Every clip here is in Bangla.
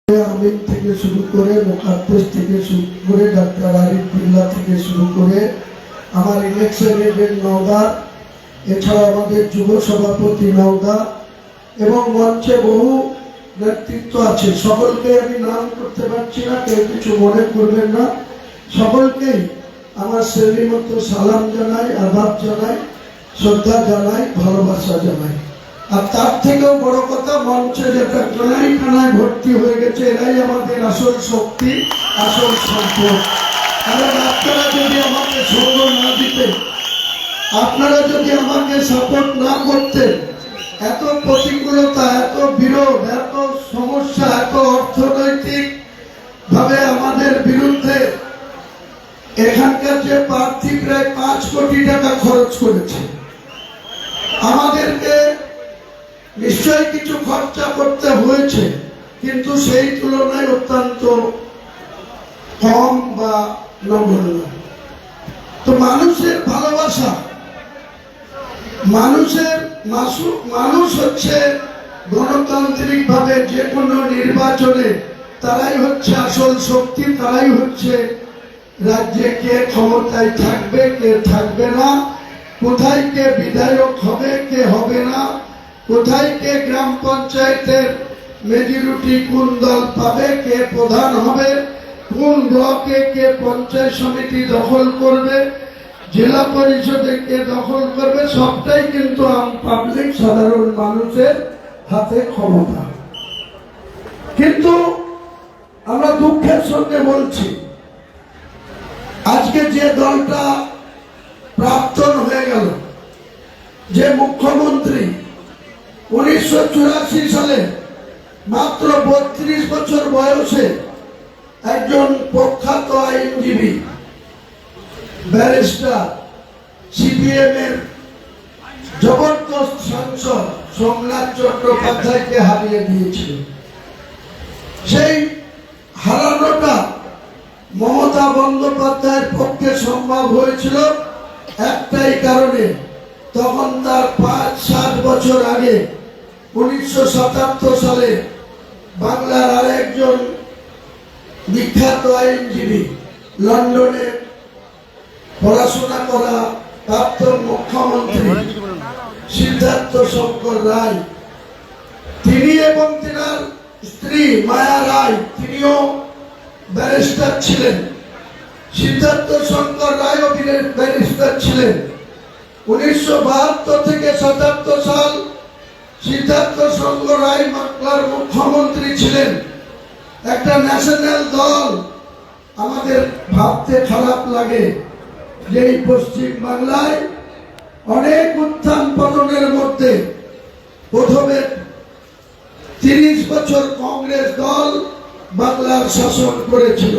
আমিন থেকে শুরু করে মুকাদ্দেস থেকে শুরু করে ডাক্তার আরিফ বিল্লাহ থেকে শুরু করে আমার ইলেকশন এজেন্ট নওদা, এছাড়া আমাদের যুব সভাপতি নওদা এবং মঞ্চে বহু নেতৃত্ব আছে। সকলকে আমি নাম করতে পারছি না, কেউ কিছু মনে করবেন না। সকলকেই আমার শ্রেণী মতো সালাম জানাই, আদাব জানাই, শ্রদ্ধা জানাই, ভালোবাসা জানাই। আর তার থেকেও বড় কথা, মঞ্চে যেটা কানায় কানায় ভর্তি হয়ে গেছে, এরাই আমাদের আসল শক্তি, আসল সম্পদ। কারণ আপনারা যদি আমাকে সঙ্গ না দিতেন, আপনারা যদি আমাকে সাপোর্ট না করতেন, এত প্রতিকূলতা, এত বিরোধ, এত সমস্যা, এত অর্থনৈতিক ভাবে আমাদের বিরুদ্ধে এখানকার যে প্রার্থী প্রায় 5 কোটি টাকা খরচ করেছে, আমাদেরকে নিশ্চয়ই কিছু খরচা করতে হয়েছে, কিন্তু সেই তুলনায় অত্যন্ত কম বা নগণ্য। তো মানুষের ভালোবাসা, মানুষ হচ্ছে গণতান্ত্রিক ভাবে যে কোনো নির্বাচনে তারাই হচ্ছে আসল শক্তি, তারাই হচ্ছে রাজ্যে কে ক্ষমতায় থাকবে, কে থাকবে না, কোথায় কে বিধায়ক হবে, কে হবে না, কোথায় কে গ্রাম পঞ্চায়েতের মেজরিটি কোন দল পাবে, কে প্রধান হবে, কোন ব্লকে কে পঞ্চায়েত সমিতি দখল করবে, জেলা পরিষদে কে দখল করবে, সবটাই কিন্তু পাবলিক সাধারণ মানুষের হাতে ক্ষমতা। কিন্তু আমরা দুঃখের সঙ্গে বলছি, আজকে যে দলটা প্রাক্তন হয়ে গেল, যে মুখ্যমন্ত্রী 1984 সালে মাত্র 32 বছর বয়সে একজন প্রখ্যাত আইনজীবী, ব্যারিস্টার, সিপিএম এর জবরদস্ত সাংসদ সোমনাথ চট্টোপাধ্যায়কে হারিয়ে দিয়েছিল। সেই হারানোটা মমতা বন্দ্যোপাধ্যায়ের পক্ষে সম্ভব হয়েছিল একটাই কারণে, তখন তার 5-7 বছর আগে 1977 সালে বাংলার আরেকজন বিখ্যাত আইনজীবী, লন্ডনে পড়াশোনা করা প্রাক্তন মুখ্যমন্ত্রী সিদ্ধার্থ শঙ্কর রায়, তিনি এবং তিনার স্ত্রী মায়া রায়, তিনিও ব্যারিস্টার ছিলেন। সিদ্ধার্থ শঙ্কর রায়ও ব্যারিস্টার ছিলেন। 1972 থেকে 77 সাল সিদ্ধার্থ শঙ্কর রায় বাংলার মুখ্যমন্ত্রী ছিলেন। একটা ন্যাশনাল দল, আমাদের ভাবতে খারাপ লাগে যে এই পশ্চিম বাংলায় অনেক উত্থান পতনের মধ্যে প্রথমে 30 বছর কংগ্রেস দল বাংলার শাসন করেছিল।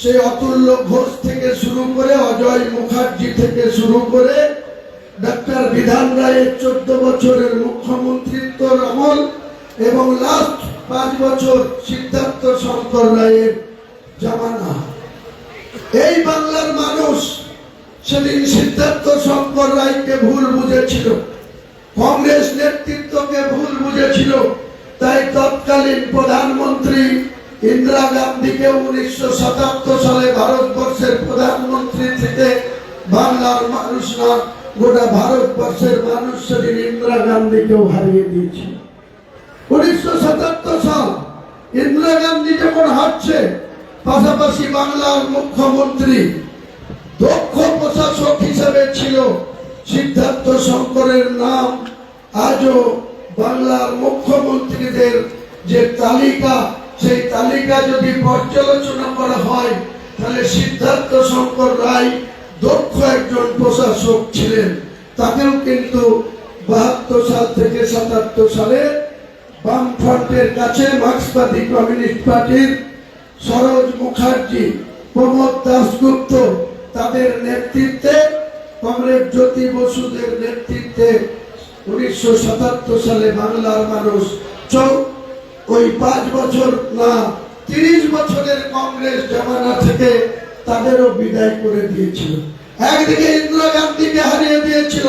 সেই অতুল্য ঘোষ থেকে শুরু করে, অজয় মুখার্জি থেকে শুরু করে, ডাক্তার বিধান রায়ের 14 বছরের মুখ্যমন্ত্রিত্বর আমল এবং লাস্ট 5 বছর সিদ্ধার্থ শঙ্কর রায়ের জামানা। এই বাংলার মানুষ সেদিন সিদ্ধার্থ শঙ্কর রায়কে ভুল বুঝেছিল, কংগ্রেস নেতৃত্বকে ভুল বুঝেছিল। তাই তৎকালীন প্রধানমন্ত্রী ইন্দিরা গান্ধীকে 1977 সালে ভারতবর্ষের প্রধানমন্ত্রী থেকে বাংলার মানুষ না, গোটা ভারতবর্ষের মানুষ সেদিন ইন্দিরা গান্ধীকেও হারিয়ে দিয়েছিল। 1977 সাল ইন্দিরা গান্ধী যখন হারছে, পাশাপাশি বাংলার মুখ্যমন্ত্রী দক্ষ প্রশাসক হিসেবে ছিল সিদ্ধার্থ শঙ্করের নাম। আজও বাংলার মুখ্যমন্ত্রীদের যে তালিকা, সেই তালিকা যদি পর্যালোচনা করা হয়, তাহলে সিদ্ধার্থ শঙ্কর রায় দক্ষ একজন প্রশাসক ছিলেন। তাকেও কিন্তু 72 সাল থেকে 77 সালে বামফ্রন্টের কাছে মার্ক্সবাদী কমিউনিস্ট পার্টির সরোজ মুখার্জি, প্রমোদ দাশগুপ্ত, তাদের নেতৃত্বে, কমরেড জ্যোতি বসুদের নেতৃত্বে 1977 সালে বাংলার মানুষ ওই 5 বছর না 30 বছরের কংগ্রেস জামানা থেকে তাদেরও বিদায় করে দিয়েছিল। একদিকে ইন্দিরা গান্ধীকে হারিয়ে দিয়েছিল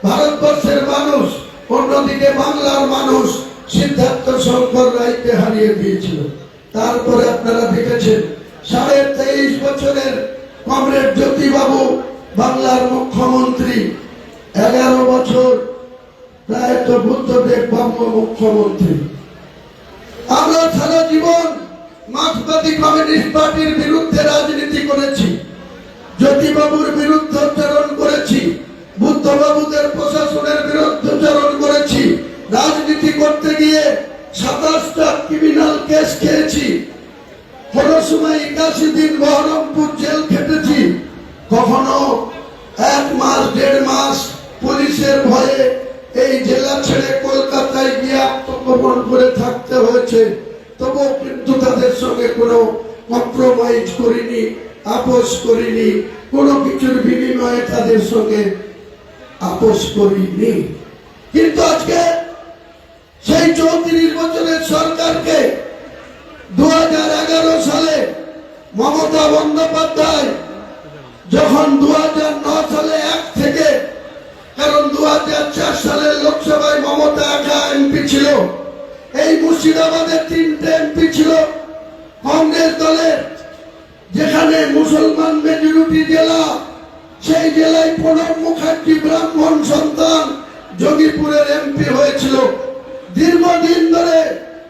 ভারতবর্ষের মানুষ, অন্যদিকে বাংলার মানুষ সিদ্ধার্থ শঙ্কর রায়কে হারিয়ে দিয়েছিল। তারপরে আপনারা দেখেছেন 23.5 বছরের কমরেড জ্যোতিবাবু বাংলার মুখ্যমন্ত্রী, 11 বছর প্রায় তো বুদ্ধদেব বঙ্গ মুখ্যমন্ত্রী। আমরা সারা জীবন মার্ক্সবাদী কমিউনিস্ট পার্টির বিরুদ্ধে রাজনীতি করেছি, জ্যোতিবাবুর বিরুদ্ধোচ্চারণ করেছি, বুদ্ধবাবুদের প্রশাসনের বিরুদ্ধোচ্চারণ করেছি, রাজনীতি করতে গিয়ে 27টা ক্রিমিনাল কেস খেয়েছি, কোন সময় 81 দিন বহরমপুর জেল খেটেছি, কখনো 1 মাস 1.5 মাস পুলিশের ভয়ে এই জেলা ছেড়ে কলকাতায় গিয়ে আত্মগোপন করে থাকতে হয়েছে। তবুও কিন্তু তাদের সঙ্গে কোনো কম্প্রোমাইজ করিনি, আপোষ করিনি, কোনো কিছুর বিনিময়ে তাদের সঙ্গে আপোষ করিনি। কিন্তু আজকে সেই 34 বছরের সরকারকে 2011 সালে মমতা বন্দ্যোপাধ্যায় যখন 2009 সালে 1 থেকে, কারণ 2004 সালে লোকসভায় মমতা একা এমপি ছিল, এই মুর্শিদাবাদের 3টে এমপি ছিল কংগ্রেস দলের, যেখানে মুসলমান মেজরিটি জেলা, সেই জেলায় প্রণব মুখার্জি ব্রাহ্মণ সন্তান যোগীপুরের এমপি হয়েছিল। দীর্ঘদিন ধরে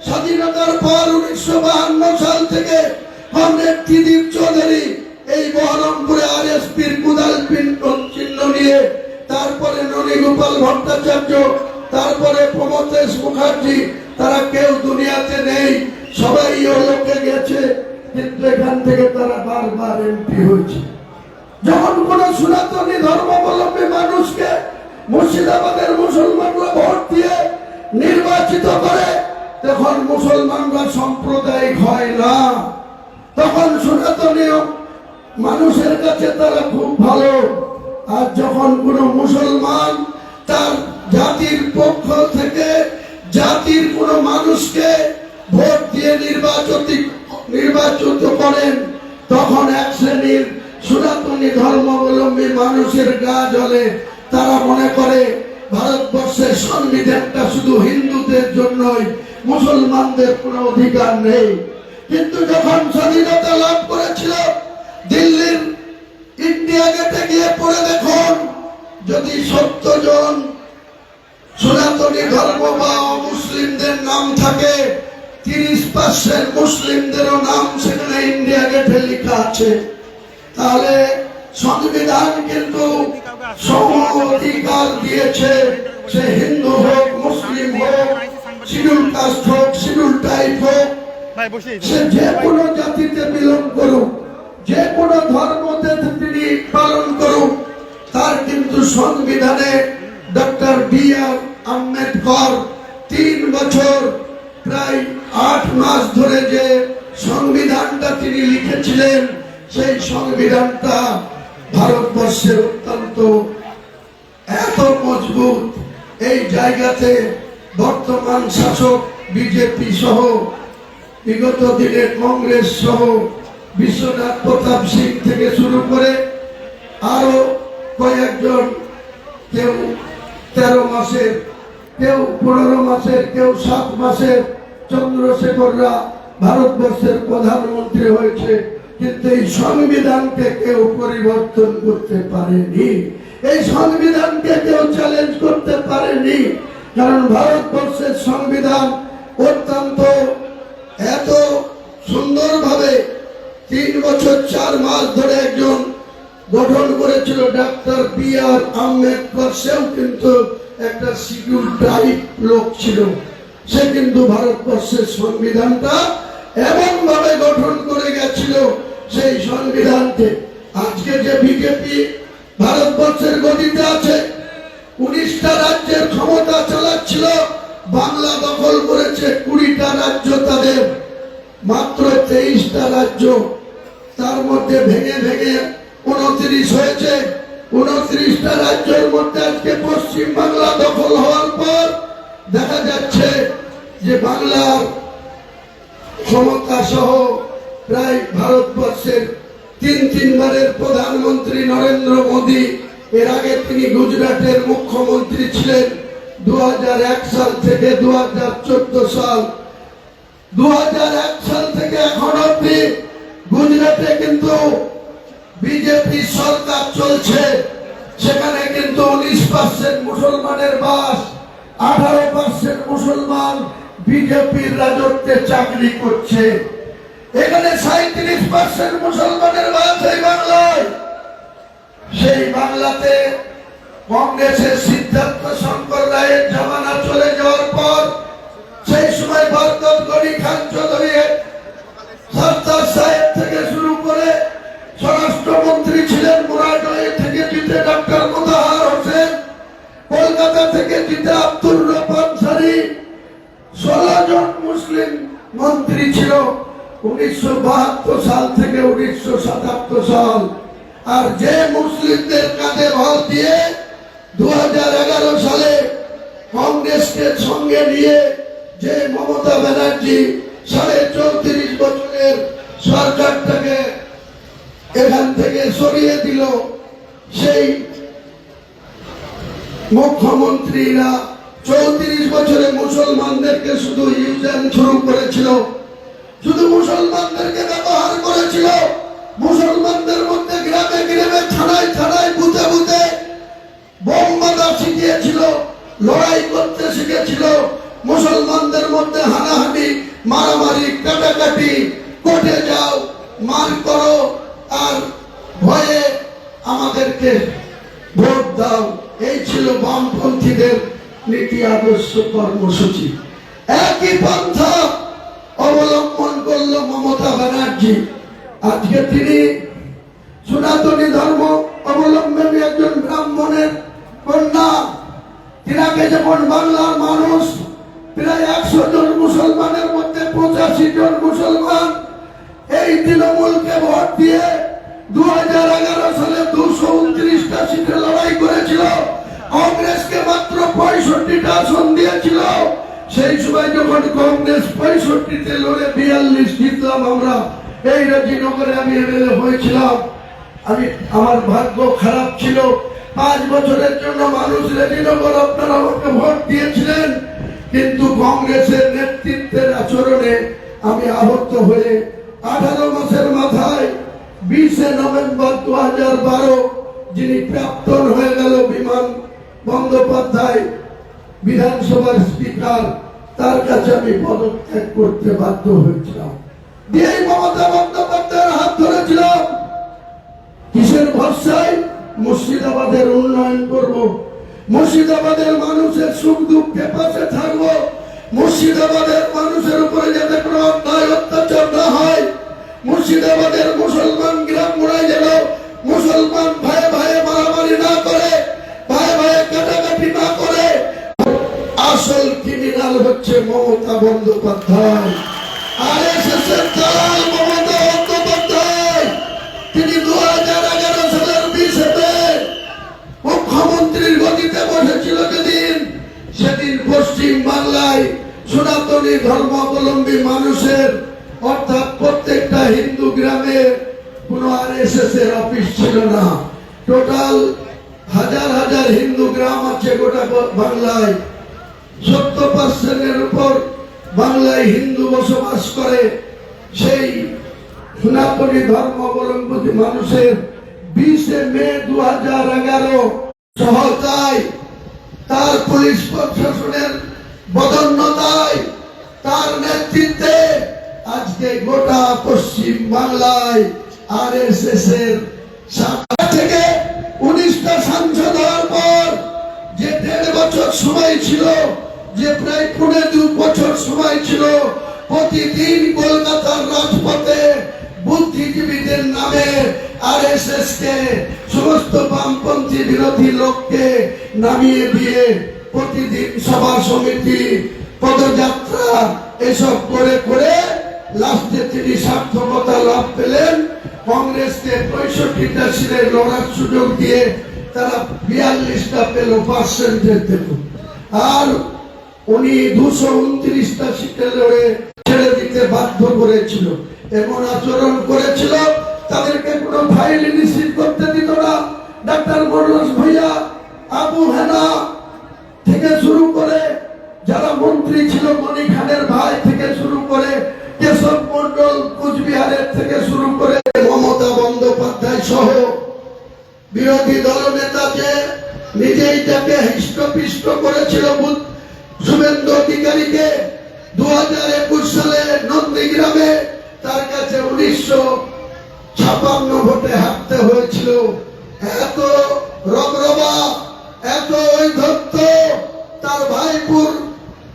স্বাধীনতার পর 1952 সাল থেকে কমরেড ত্রিদীপ চৌধুরী এই বহরমপুরে আরএসপির কুদাল চিহ্ন নিয়ে, তারপরে ননীগোপাল ভট্টাচার্য, তারপরে প্রমথেশ মুখার্জি, তারা কেউ দুনিয়াতে নেই, সবাই লোকে গেছে, কিন্তু এখান থেকে তারা বারবার এমপি হয়েছে। যখন কোন সনাতনী ধর্মাবলম্বী মানুষকে মুর্শিদাবাদের মুসলমানরা ভোট দিয়ে নির্বাচিত করে, তখন মুসলমানরা সাম্প্রদায়িক হয় না, তখন সনাতনী মানুষের কাছে তারা খুব ভালো। আর যখন কোন মুসলমান তার জাতির পক্ষ থেকে জাতির কোন মানুষকে ভোট দিয়ে নির্বাচিত করেন, তখন এক শ্রেণীর সনাতনী ধর্মাবলম্বী মানুষের গা জ্বলে। তারা মনে করে ভারতবর্ষের সংবিধানটা শুধু হিন্দুদের জন্যই, মুসলমানদের কোনো অধিকার নেই। কিন্তু যখন স্বাধীনতা লাভ করেছিল, দিল্লির ইন্ডিয়া গেটে গিয়ে পড়ে দেখুন, যদি 70 জন সনাতনী ধর্ম বা মুসলিমদের নাম থাকে, 30% মুসলিমদেরও নাম সেখানে ইন্ডিয়া গেটে লেখা আছে। তাহলে সংবিধান কিন্তু সম অধিকার দিয়েছে, সে হিন্দু হোক, মুসলিম হোক, শিডিউল কাস্ট হোক, শিডিউল টাইপ হোক, সে যে কোনো জাতিতে বিলং করুক, যে কোনো ধর্মতে তিনি পালন করুক, তার কিন্তু সংবিধানে ডক্টর বি.আর. আম্বেদকর 3 বছর প্রায় 8 মাস ধরে যে সংবিধানটা তিনি লিখেছিলেন, সেই সংবিধানটা ভারতবর্ষের অত্যন্ত এত মজবুত। এই জায়গাতে বর্তমান শাসক বিজেপি সহ, বিগত দিনে কংগ্রেস সহ, বিশ্বনাথ প্রতাপ সিং থেকে শুরু করে আরো কয়েকজন, কেউ 13 মাসের, কেউ 15 মাসের, কেউ 7 মাসের চন্দ্রশেখররা ভারতবর্ষের প্রধানমন্ত্রী হয়েছে, কিন্তু এই সংবিধানকে কেউ পরিবর্তন করতে পারেনি, এই সংবিধানকে কেউ চ্যালেঞ্জ করতে পারেনি। কারণ ভারতবর্ষের সংবিধান অত্যন্ত এত সুন্দরভাবে 3 বছর 4 মাস ধরে একজন গঠন করেছিল ডক্টর বি.আর. আম্বেদকর। সেও কিন্তু একটা শিডিউল ট্রাইব লোক ছিল, সে কিন্তু ভারতবর্ষের সংবিধানটা এমন ভাবে গঠন করে গেছিল, সেই সংবিধানকে আজকে যে বিজেপি ভারতবর্ষের গদিতে আছে, 19টা রাজ্যের ক্ষমতা চালাচ্ছিল, বাংলা দখল করেছে 20টা রাজ্য তাদের, মাত্র 23টা রাজ্য, তার মধ্যে ভেঙে ভেঙে 29 হয়েছে। 29টা রাজ্যের মধ্যে আজকে পশ্চিম বাংলা দখল হওয়ার পর দেখা যাচ্ছে যে বাংলার ক্ষমতা সহ প্রায় ভারতবর্ষের 3 বারের প্রধানমন্ত্রী নরেন্দ্র মোদী, এর আগে তিনি গুজরাটের মুখ্যমন্ত্রী ছিলেন 2001 সাল থেকে 2014 সাল। 2001 সাল থেকে সিলেটে কিন্তু বিজেপি সরকার চলছে, সেখানে কিন্তু 19% মুসলমানের বাস, 18% মুসলমান বিজেপির রাজত্বে চাকরি করছে। এখানে 37% মুসলমানের বাস এই বাংলায়। সেই বাংলাতে কংগ্রেসের সিদ্ধার্থ শঙ্কর রায়ের জামানা চলে যাওয়ার পর সেই সময় বরকত গনি খান চৌধুরী, সরদার সাহেব থেকে শুরু করে স্বরাষ্ট্রমন্ত্রী ছিলেন মুরাদনগর থেকে জিতে ডক্টর মোতাহার হোসেন, কলকাতা থেকে জিতে আব্দুর রহমান সারি, 16 জন মুসলিম মন্ত্রী ছিল 1972 সাল থেকে 1977 সাল। আর যে মুসলিমদের কাঁধে ভর দিয়ে 2011 সালে কংগ্রেসকে সঙ্গে নিয়ে যে মমতা ব্যানার্জি 34.5 বছরের সরকারটাকে এখান থেকে সরিয়ে দিল, সেই মুখ্যমন্ত্রীরা 34 বছরে মুসলমানদেরকে শুধু ইউজ অ্যান্ড থ্রু করেছিল, শুধু মুসলমানদেরকে ব্যবহার করেছিল, মুসলমানদের মধ্যে গ্রামে গ্রামে থানায় থানায় বুথে বুথে বোম বাঁধা শিখিয়েছিল, লড়াই করতে শিখেছিল, মুসলমানদের মধ্যে হানাহানি, মারামারি, কাটাকাটি, কোর্টে যাও, মার করো, আর ভয়ে আমাদেরকে ভোট দাও, এই ছিল বামপন্থীদের নীতি আদর্শ কর্মসূচি। একই পন্থা অবলম্বন করলো মমতা ব্যানার্জি। আজকে তিনি সনাতনী ধর্ম অবলম্বনী একজন ব্রাহ্মণের কন্যা, তিনাকে যেমন বাংলার মানুষ প্রায় 100 জন মুসলমানের মধ্যে 85 জন মুসলমান এই তৃণমূলকে ভোট দিয়ে 2011 সালে 229টা সিটে লড়াই করেছিল, কংগ্রেসকে মাত্র 65টা আসন দিয়েছিল। সেই সময় যখন কংগ্রেস 65তে লড়ে 42 জিতলাম আমরা, এই রাজনগরে আমি এমএলএ হয়েছিলাম। আমার ভাগ্য খারাপ ছিল, 5 বছরের জন্য মানুষ রাজনগর আপনারা আমাকে ভোট দিয়েছিলেন, কিন্তু কংগ্রেসের নেতৃত্বের আচরণে আমি আহত হয়ে 18 মাসের মাথায় 20 নভেম্বর 2012 যিনি প্রাক্তন হয়ে গেল বিমান বন্দ্যোপাধ্যায় বিধানসভার স্পিকার, তার কাছে আমি পদত্যাগ করতে বাধ্য হয়েছিলাম। দিয়েই মমতা বন্দ্যোপাধ্যায়ের হাত ধরেছিলাম। কিসের ভরসায়? মুর্শিদাবাদের উন্নয়ন করব, মুর্শিদাবাদের মানুষের সুখ দুঃখে পাশে থাকবো, মুর্শিদাবাদের মানুষের উপরে যাতে কোনো অন্যায় অত্যাচার না হয়, মুর্শিদাবাদের মুসলমান গ্রাম মোড়ায় যেন মুসলমান ভাই ভাই মারামারি না করে, ভাই ভাই কাটাকাটি না করে। আসল ক্রিমিনাল হচ্ছে মমতা বন্দ্যোপাধ্যায়, আরএসএস এর দালাল মমতা বন্দ্যোপাধ্যায়। তিনি 2011 সালের 20 এপ্রিল মুখ্যমন্ত্রীর গদিতে বসেছিল যেদিন, সেদিন পশ্চিম বাংলায় সনাতনী ধর্মাবলম্বী মানুষের অর্থাৎ প্রত্যেকটা হিন্দু গ্রামে কোনো আরএসএস এর অফিস ছিল না। টোটাল হাজার হাজার হিন্দু গ্রাম আছে গোটা বাংলায়, 70% উপর বাংলায় হিন্দু বসবাস করে। সেই সনাতনী ধর্মাবলম্বী মানুষের 20 মে 2011 সহায়তায়, তার পুলিশ প্রশাসনের বদন্যতায়, তার নেতৃত্বে আজকে গোটা পশ্চিম বাংলায় আরএসএস এর থেকে 19টা সাংসদ হওয়ার পর যে 1.5 বছর সময় ছিল, যে প্রায় 2.5 বছর সময় ছিল, প্রতিদিন কলকাতার রাজপথে বুদ্ধিজীবীদের নামে আরএসএস কে, সমস্ত বামপন্থী বিরোধী লোককে নামিয়ে দিয়ে প্রতিদিন সভা সমিতি, পদযাত্রা এসব করে করে লাস্টে তিনি সার্থকতা লাভ পেলেন। কংগ্রেসকে 65টা সিটে লড়ার সুযোগ দিয়ে তারা 42টা পেল, পার্সেন্টেজ দিল। আর উনি 229টা সিটে লড়ে ছেড়ে দিতে বাধ্য করেছিল, এমন আচরণ করেছিল। তাদেরকে কোনো ফাইল রিসিভ করতে দিত না। ডাক্তার মনোজ ভূঁইয়া, আবু হেনা থেকে শুরু করে যারা মন্ত্রী ছিল, গনি খানের ভাই থেকে শুরু করে, কেশব মন্ডল কুচবিহারের থেকে শুরু করে বিরোধী দল নেতা যে নিজেই তাকে হৃষ্টপিষ্ট করেছিল শুভেন্দু অধিকারীকে 2021 সালে নন্দীগ্রামে তার কাছে 1956 ভোটে হারতে হয়েছিল। এত রগরবা, এত ঐধত্য, তার ভাইপুর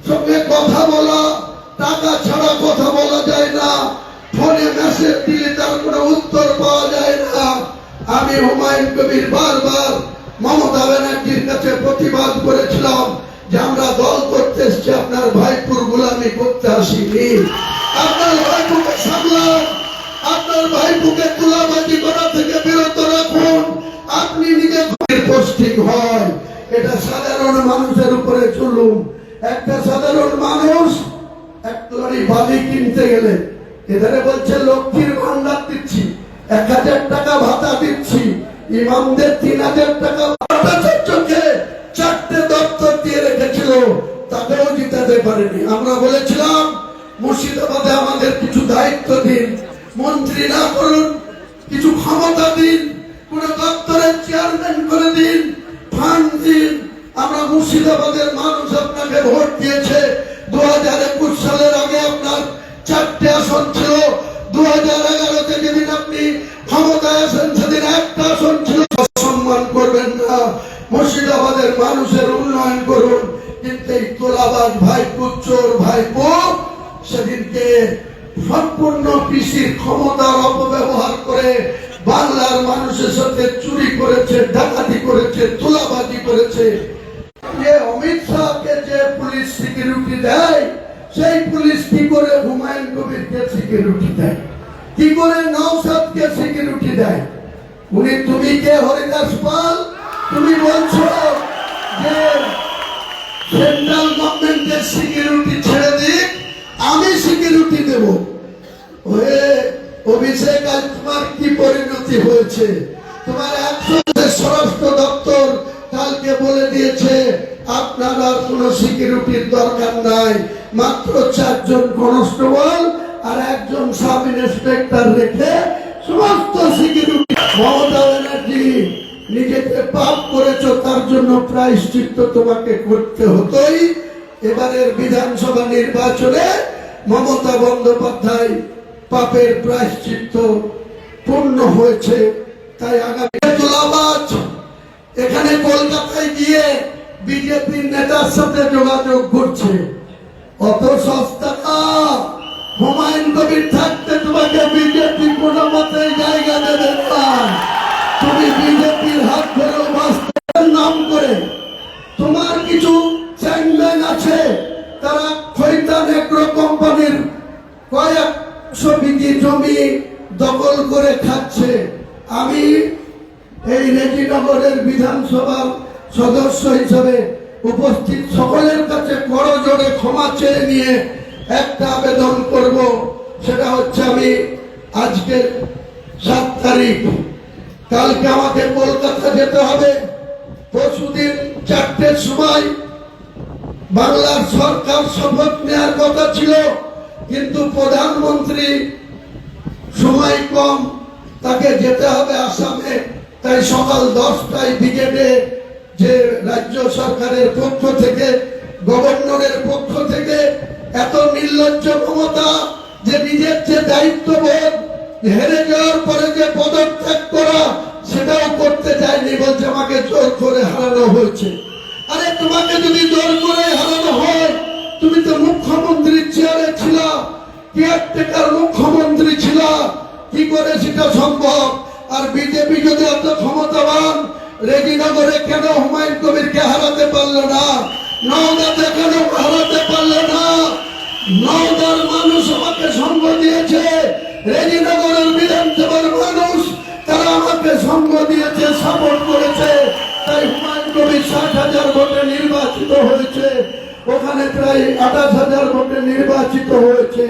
সঙ্গে কথা বলা, টাকা ছাড়া কথা বলা যায় না, ফোনে মেসেজ দিলে তার কোনো উত্তর পাওয়া যায় না। আমি হুমায়ুন কবির বারবার মমতা ব্যানার্জির কাছে প্রতিবাদ করেছিলাম যে আমরা দল করতে এসেছি, আপনার ভাইপুর গোলামি করতে আসিনি। আপনার ভাইপুকে সামলান, আপনার ভাইপুকে তুলাবাজি করা থেকে বিরত রাখুন। আপনি নিজে পোস্টিং হয়, এটা সাধারণ মানুষের উপরে চলুন। একটা সাধারণ মানুষ এক লরি বালি কিনতে গেলে এধারে বলছে লক্ষ্মীর ভান্ডার দিচ্ছি, 1000 টাকা ভাতা দিচ্ছি, ইমামদের 3000 টাকা, ভট্টাচার্যকে 4টে দপ্তর দিয়ে রেখেছিল, তাতেও জিতাতে পারেনি। আমরা বলেছিলাম মুর্শিদাবাদে আমাদের কিছু দায়িত্ব দিন, মন্ত্রী না করুন, কিছু ক্ষমতা দিন, কোন দপ্তরের চেয়ারম্যান করে দিন, ফান্ড দিন। আমরা মুর্শিদাবাদের মানুষ আপনাকে ভোট দিয়েছে। 2021 সালের আগে আপনার 4টে আসন ছিল, 2011-তে যেদিন আপনি ক্ষমতায় আসেন সেদিন 1টা আসন ছিল। সম্মান করবেন না, মুর্শিদাবাদের মানুষের উন্নয়ন করুন। কিন্তু এই তোলাবাজ ভাইপো, চোর ভাইপো সেদিনকে সম্পূর্ণ পিসির ক্ষমতার অপব্যবহার করে বাংলার মানুষের সাথে চুরি করেছে, ডাকাতি করেছে, তোলাবাজি করেছে। অমিত শাহকে যে পুলিশ সিকিউরিটি দেয়, সেই পুলিশ কি করে হুমায়ুন কবিরকে সিকিউরিটি দেয়, কি করে নওশাদকে সিকিউরিটি দেয়? তুমি কে হরিদাস পাল? তুমি বলছো যে সেন্ট্রাল গভর্নমেন্টের সিকিউরিটি ছেড়ে দিক, আমি সিকিউরিটি দেব। ওহে অভিষেক, আজ তোমার কি পরিণতি হয়েছে? তোমার স্বরাষ্ট্র দপ্তর কালকে বলে দিয়েছে আপনার আর কোন সিকিউরিটির দরকার নাই, মাত্র 4 জন কনস্টেবল আর 1 জন সাব ইন্সপেক্টর রেখে সমস্ত সিকিউরিটি। মমতা ব্যানার্জি নিজেকে পাপ করেছো, তার জন্য প্রায়শ্চিত্ত তোমাকে করতে হতোই। এবারের বিধানসভা নির্বাচনে মমতা বন্দ্যোপাধ্যায় পাপের প্রায়শ্চিত্ত পূর্ণ হয়েছে। তাই আগামী তোলাবাজ এখানে কলকাতায় গিয়ে বিজেপির নেতার সাথে যোগাযোগ করছে, অত সস্তা না। হুমায়ুন কবির থাকতে তোমাকে বিজেপি কোনো মতে জায়গা দেবে না। তুমি বিজেপির হাত ধরে বাস্তবের নাম করে তোমার কিছু চ্যাংম্যান আছে, তারা খৈতান এগ্রো কোম্পানির কয়েকশো বিঘি জমি দখল করে খাচ্ছে। আমি এই রেজিনগরের বিধানসভার সদস্য হিসেবে উপস্থিত সকলের কাছে করজোড়ে ক্ষমা চেয়ে নিয়ে একটা আবেদন করব, সেটা হচ্ছে আমি আজকে 7 তারিখ, কালকে আমাকে কলকাতা যেতে হবে। পরশুদিন 4টের সময় বাংলার সরকার শপথ নেওয়ার কথা ছিল, কিন্তু প্রধানমন্ত্রী সময় কম, তাকে যেতে হবে আসামে। তাই সকাল 10টায় ব্রিগেডে যে রাজ্য সরকারের পক্ষ থেকে, গভর্নরের পক্ষ থেকে এত নির্লজ্জ ক্ষমতা যে নিজের যে দায়িত্ববোধ, হেরে যাওয়ার পরে যে পদত্যাগ করা, সেটাও করতে চায়নি, বলছে আমাকে জোর করে হারানো হয়েছে। আরে তোমাকে যদি জোর করে হারানো হয়, তুমি তো মুখ্যমন্ত্রীর চেয়ারে ছিল, কেয়ারটেকার মুখ্যমন্ত্রী ছিল, কি করে সেটা সম্ভব? আর বিজেপি যদি এত ক্ষমতাবান, রেজিনগরে কেন হুমায়ুন কবিরকে হারাতে পারলো না? নওদাতে কেন হারাতে পারলো না? নওদার মানুষ আমাকে সঙ্গ দিয়েছে, রেজিনগরের বিধানসভার মানুষ তারা আমাকে সঙ্গ দিয়েছে, সাপোর্ট করেছে। তাই হুমায়ুন কবির 60,000 ভোটে নির্বাচিত হয়েছে, ওখানে প্রায় 28,000 ভোটে নির্বাচিত হয়েছে।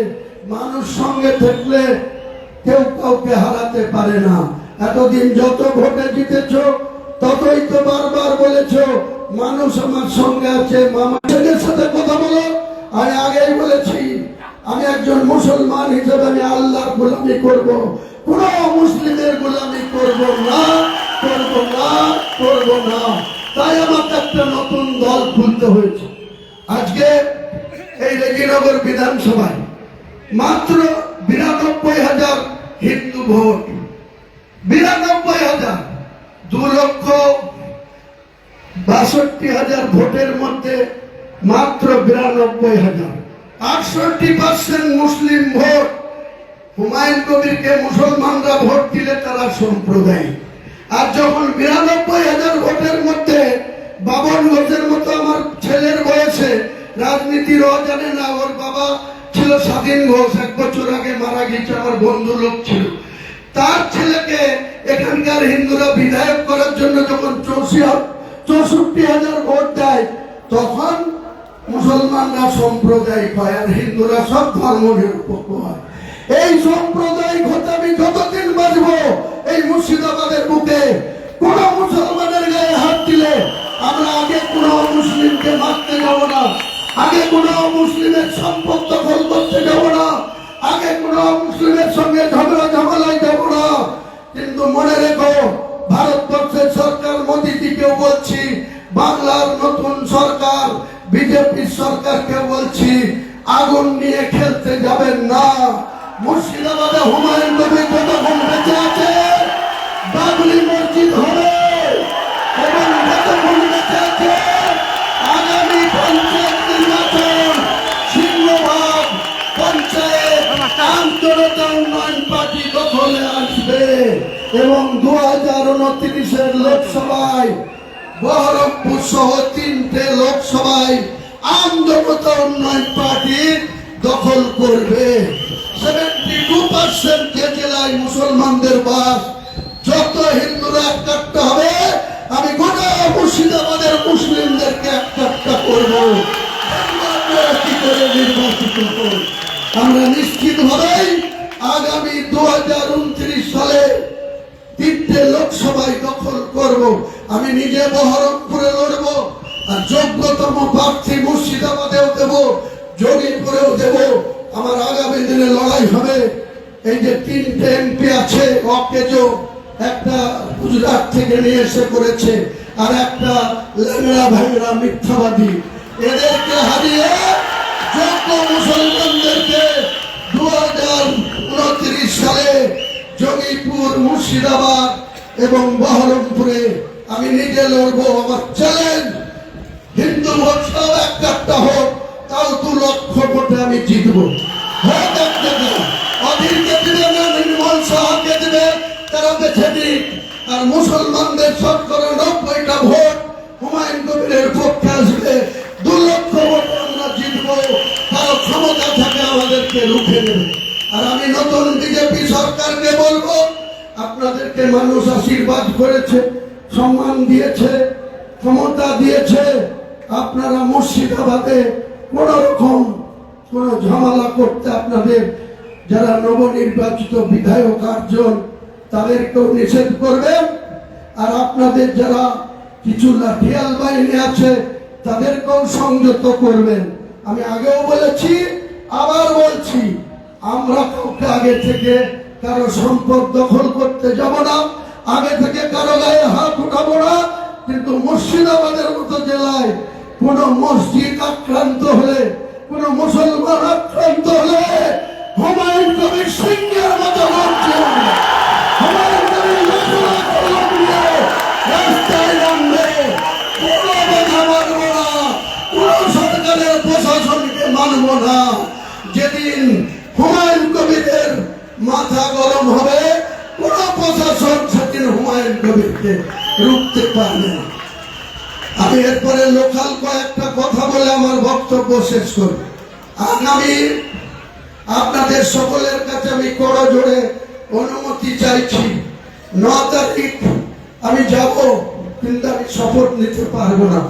মানুষ সঙ্গে থাকলে কেউ কাউকে হারাতে পারে না। এতদিন যত ভোটে জিতেছ, ততই তো বারবার বলেছ মানুষ আমার সঙ্গে আছে। মামাদের সাথে কথা বলো। আমি আগেই বলেছি, আমি একজন মুসলমান হিসেবে আমি আল্লাহর গোলামি করব, কোন মুসলিমের গোলামি করব না। করব না, করব না। তাই আমাকে একটা নতুন দল খুলতে হয়েছে। আজকে এই রেজিনগর বিধানসভায় মাত্র ৯২,০০০ হিন্দু ভোট, ৯২,০০০, ২,৬২,০০০ ভোটের মধ্যে মাত্র ৯২,০০০, ৬৮% মুসলিম ভোট। হুমায়ুন কবিরকে মুসলমানরা ভোট দিলে তারা সম্প্রদায়। আর যখন ৯২,০০০ ভোটের মধ্যে বাবন ঘোষের মতো আমার ছেলের বয়সে, রাজনীতির জানে না, ওর বাবা ছিল স্বাধীন ঘোষ, ১ বছর আগে মারা গেছে, আমার বন্ধু লোক ছিল, তার ছেলেকে এখানকার হিন্দুরা বিধায়ক করার জন্য যখন ৬৪,০০০ ভোট দেয়, তখন মুসলমানরা সম্প্রদায় পায় আর হিন্দুরা সব ধর্ম নিরপেক্ষ হয়। এই সাম্প্রদায়িক হতে আমি যতদিন বাঁচবো, এই মুর্শিদাবাদের বুকে কোন মুসলমানের গায়ে হাত দিলে আমরা আগে কোন মুসলিমকে মারতে যাব না, আগে কোন মুসলিমের সম্পদ দখল করতে যাব না, আগে কোন মুসলিমের সঙ্গে ঝামেলায় যাব না। কিন্তু মনে রেখো, ভারতবর্ষের সরকার মোদীজিকেও বলছি, বাংলার নতুন সরকার বিজেপির সরকারকে বলছি, আগুন নিয়ে খেলতে যাবেন না। মুর্শিদাবাদে হুমায়ুন কবির যতক্ষণ বেঁচে আছে বাবরি মসজিদ হবে, এবং যতক্ষণ বেঁচে আছে আগামী পঞ্চায়েত নির্বাচন সিংহভাগ পঞ্চায়েত আন্তর্জাতিক উন্নয়ন পার্টি দখলে আসবে, এবং ২০২৯-এর লোকসভায় বহরমপুর সহ ৩টে লোকসভায় আন্তর্জাতিক উন্নয়ন পার্টি দখল করবে। 72% যে জেলায় মুসলমানদের বাস, যত হিন্দুরা একটা হবে, আমি গোটা মুর্শিদাবাদের মুসলিমদেরকে একটা করব। কি করে নির্বাচিত করব? আমরা নিশ্চিতভাবেই আগামী ২০২৯ সালে ৩টে লোকসভায় দখল করব। আমি নিজে বহরমপুরে লড়ব, আর যোগ্যতম প্রার্থী মুর্শিদাবাদেও দেব, জঙ্গিপুরেও দেব। আমার আগামী দিনে লড়াই হবে। এই যে ৩টে এমপি আছে, অকেজো, একটা গুজরাট থেকে নিয়ে এসে করেছে, আর একটা ল্যাংড়া ভাইরা মিথ্যাবাদী, এদেরকে হারিয়ে যোগ্য মুসলমানদেরকে ২০২৯ সালে জঙ্গিপুর, মুর্শিদাবাদ এবং বহরমপুরে আমি নিজে লড়বো। আমার চ্যালেঞ্জ, হিন্দু ভোট সব একটা হোক, তাও ২ লক্ষ ভোটে আমি জিতবো। ভোট একটা অধীরকে দিবে না, নির্মল সাহাকে দিবে, তারা বেছে নিক। আর মুসলমানদের ৯০টা ভোট হুমায়ুন কবিরের পক্ষে আসবে, ২ লক্ষ ভোটে আমরা জিতবো। কারো ক্ষমতা থাকে আমাদেরকে রুখে দেবে। আর আমি নতুন বিজেপি সরকারকে বলবো, আপনাদেরকে মানুষ আশীর্বাদ করেছে, সম্মান দিয়েছে, ক্ষমতা দিয়েছে, আপনারা মুর্শিদাবাদে কোন রকম কোন ঝামেলা করতে, আপনাদের যারা নবনির্বাচিত বিধায়ক ৮ জন, তাদেরকেও নিষেধ করবেন। আর আপনাদের যারা কিছু লাঠিয়াল বাহিনী আছে, তাদেরকেও সংযত করবেন। আমি আগেও বলেছি, আবার বলছি, আমরা কাউকে আগে থেকে কারো সম্পদ দখল করতে যাব না, আগে থেকে কারো গায়ে হাত উঠাবো না। কিন্তু মুর্শিদাবাদের মতো জেলায় কোন মসজিদ আক্রান্ত হলে, কোন মুসলমান আক্রান্ত হলে হুমায়ুন কবির সিংহের মতো হুমায়ুন কবির রাস্তায় নামবে। কোনো বাধা মানব না, কোন সরকারের প্রশাসনকে মানব না। যেদিন হুমায়ুন কবিরের মাথা গরম হবে, কোন প্রশাসন সেদিন হুমায়ুন কবিরকে রুখতে পারবে না। আমি এরপরে লোকাল কয়েকটা কথা বলে আমার বক্তব্য শেষ করব। আগামী আপনাদের সকলের কাছে আমি করজোড়ে অনুমতি চাইছি, ৯ তারিখ আমি যাব, কিন্তু আমি শপথ নিতে পারবো না,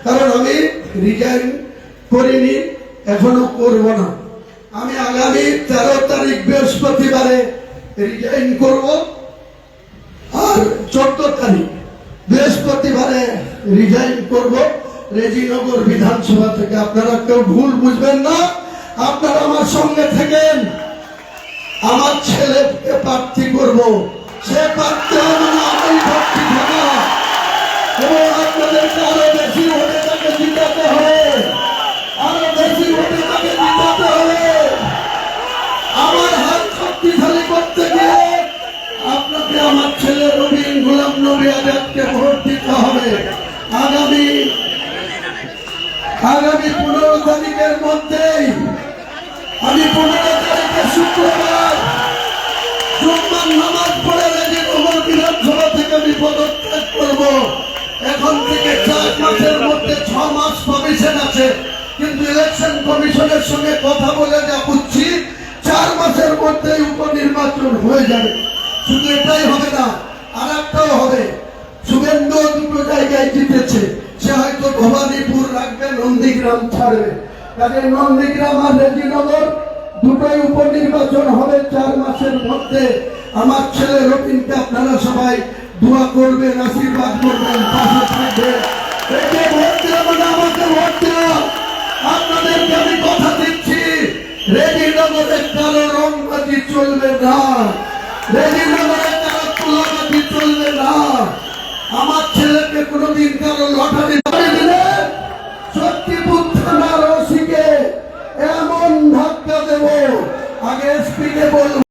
কারণ আমি রিজাইন করিনি, এখনো করব না। আমি আগামী ১৩ তারিখ বৃহস্পতিবারে রিজাইন করব, আর ১৪ তারিখ বৃহস্পতিবারে রিজাইন করব রেজিনগর বিধানসভা থেকে। আপনারা কেউ ভুল বুঝবেন না, আপনারা আমার সঙ্গে থাকেন। আমার ছেলেকে প্রার্থী করব, সে পারতে হবে না আমি ভক্তি থাকা, এবং আপনাদেরকে আরো বেশি ভোটে তাকে জিতাতে হবে, আরো বেশি ভোটে তাকে জিতাতে হবে। আমার হাত শক্তিশালী করতে গিয়ে আপনাকে আমার ছেলে রবিন গোলাম নবী আজাদকে ভোট দিতে হবে। আগামী 15 তারিখের মধ্যেই, আমি 15 তারিখে শুক্রবার জুম্মার নামাজ পড়ে রেজিনগর বিধানসভা থেকে আমি পদত্যাগ করব। এখন থেকে 4 মাসের মধ্যে 6 মাস কমিশন আছে, কিন্তু ইলেকশন কমিশনের সঙ্গে কথা বলে যা বুঝছি 4 মাসের মধ্যেই উপনির্বাচন হয়ে যাবে। শুধু এটাই হবে না, আর একটাও হবে। শুভেন্দু 2টো জায়গায় জিতেছে, সে হয়তো ভবানীপুর রাখবে, নন্দীগ্রাম ছাড়বে। কাজে নন্দীগ্রাম আর রেজিনগর দুটোই উপনির্বাচন হবে 4 মাসের মধ্যে। আমার ছেলে রবিনকে আপনারা সবাই দোয়া করবেন, আশীর্বাদ করবেন, পাশে থাকবেন। একে ভোট দেওয়া মানে আমাকে ভোট দেওয়া। আপনাদেরকে আমি কথা দিচ্ছি, রেজিনগরে কারো রংবাজি চলবে না, রেজিনগরে কারো তুলাবাজি চলবে না। আমার ছেলেকে কোনোদিন কারো লটারি দিলে শক্তিপুর থানার ওসিকে এমন ধাক্কা দেব, আগে এসপিকে বলবো।